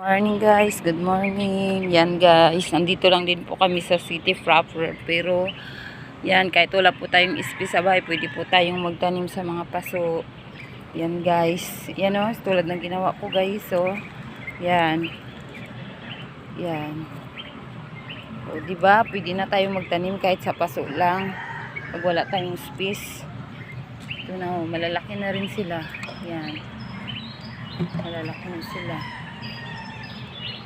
Morning guys, good morning. Yan guys, nandito lang din po kami sa city proper. Pero yan, kahit wala po tayong space sa bahay, pwede po tayong magtanim sa mga paso. Yan guys, yan o, tulad ng ginawa ko guys. So, yan. Yan. O, diba, pwede na tayong magtanim kahit sa paso lang. Pag wala tayong space. Ito na o, malalaki na rin sila. Yan. Malalaki na sila.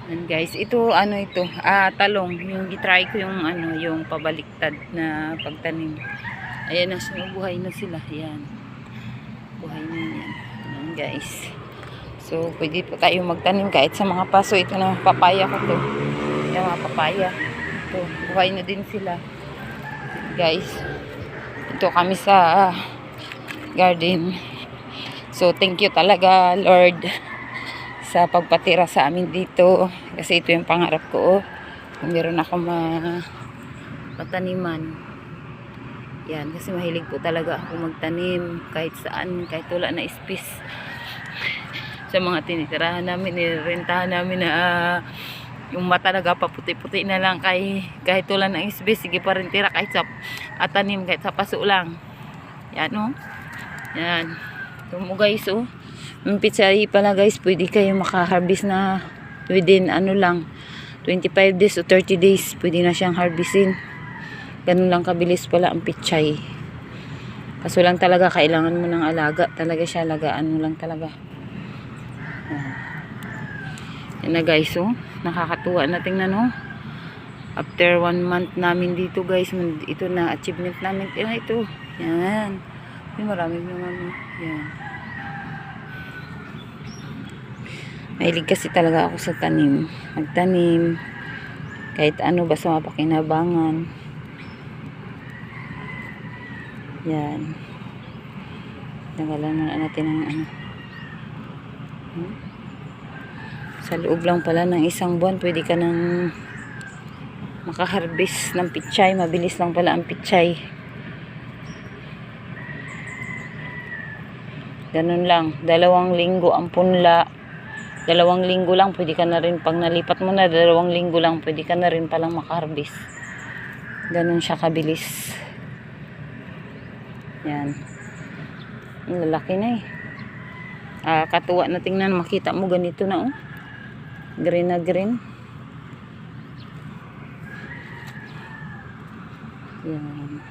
And guys, ito ano ito, talong, yung gitry ko yung yung pabaliktad na pagtanim. Ayan na, buhay na sila. Ayan. Buhay na yan. Ayan guys. So, pwede po tayo magtanim kahit sa mga paso. Ito na papaya ko to. Yung mga papaya. Ito, buhay na din sila. Guys, ito kami sa garden. So, thank you talaga, Lord, sa pagpatira sa amin dito, kasi ito yung pangarap ko. Kung meron ako mataniman, yan, kasi mahilig po talaga ako magtanim kahit saan, kahit wala na space. Sa mga tinitirahan namin, nirentahan namin na yung mata nagpaputi-puti na lang, kahit wala na space, sige pa rin tira kahit sa tanim, kahit sa paso lang. Yan o, yan. So mo guys o, yung pitsari pala guys, pwede kayo makaharvest na within lang 25 days o 30 days, pwede na siyang harvestin. Ganun lang kabilis pala ang pitsay. Kaso lang talaga kailangan mo ng alaga talaga siya, alagaan mo lang talaga. Yan na guys, oh, nakakatuwa na tingnan, oh. After 1 month namin dito guys, ito na achievement namin. Ito, yan, marami naman, yan. Mahilig kasi talaga ako sa tanim. Magtanim. Kahit ano, basta mapakinabangan. Yan. Nagalan na natin ang Sa loob lang pala ng 1 buwan, pwede ka nang makaharvest ng pitsay. Mabilis lang pala ang pitsay. Ganun lang. 2 linggo ang punla. 2 linggo lang, pwede ka na rin, pag nalipat mo na, 2 linggo lang, pwede ka na rin palang makaharvest. Ganun siya kabilis. Yan. Lalaki na eh. Katuwa na tingnan, makita mo ganito na, oh. Green na green. Yan.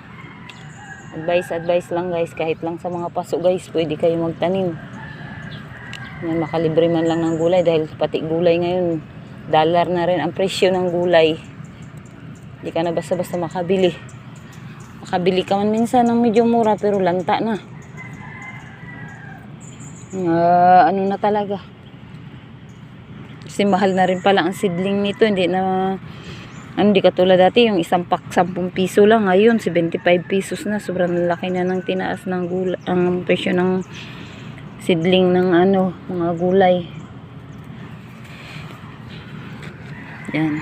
Advice lang guys, kahit lang sa mga paso guys, pwede kayo magtanim. Yan, makalibre man lang ng gulay, dahil pati gulay ngayon, dollar na rin ang presyo ng gulay. Hindi ka na basta-basta makabili. Makabili ka man minsan ng medyo mura, pero lanta na. Ano na talaga. Kasi mahal na rin pala ang seedling nito. Hindi katulad dati, yung isang pack 10 piso lang. Ngayon, 75 pesos na. Sobrang laki na ng tinaas ng gulay, ang presyo ng seedling ng mga gulay. Yan.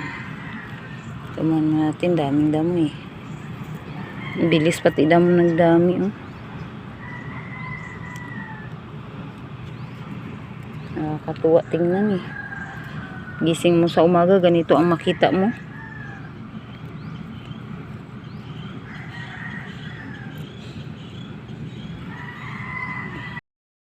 Tuman natin, daming damo eh. Bilis pati damo nagdami, oh. Nakakatuwa tingnan eh. Gising mo sa umaga, ganito ang makita mo.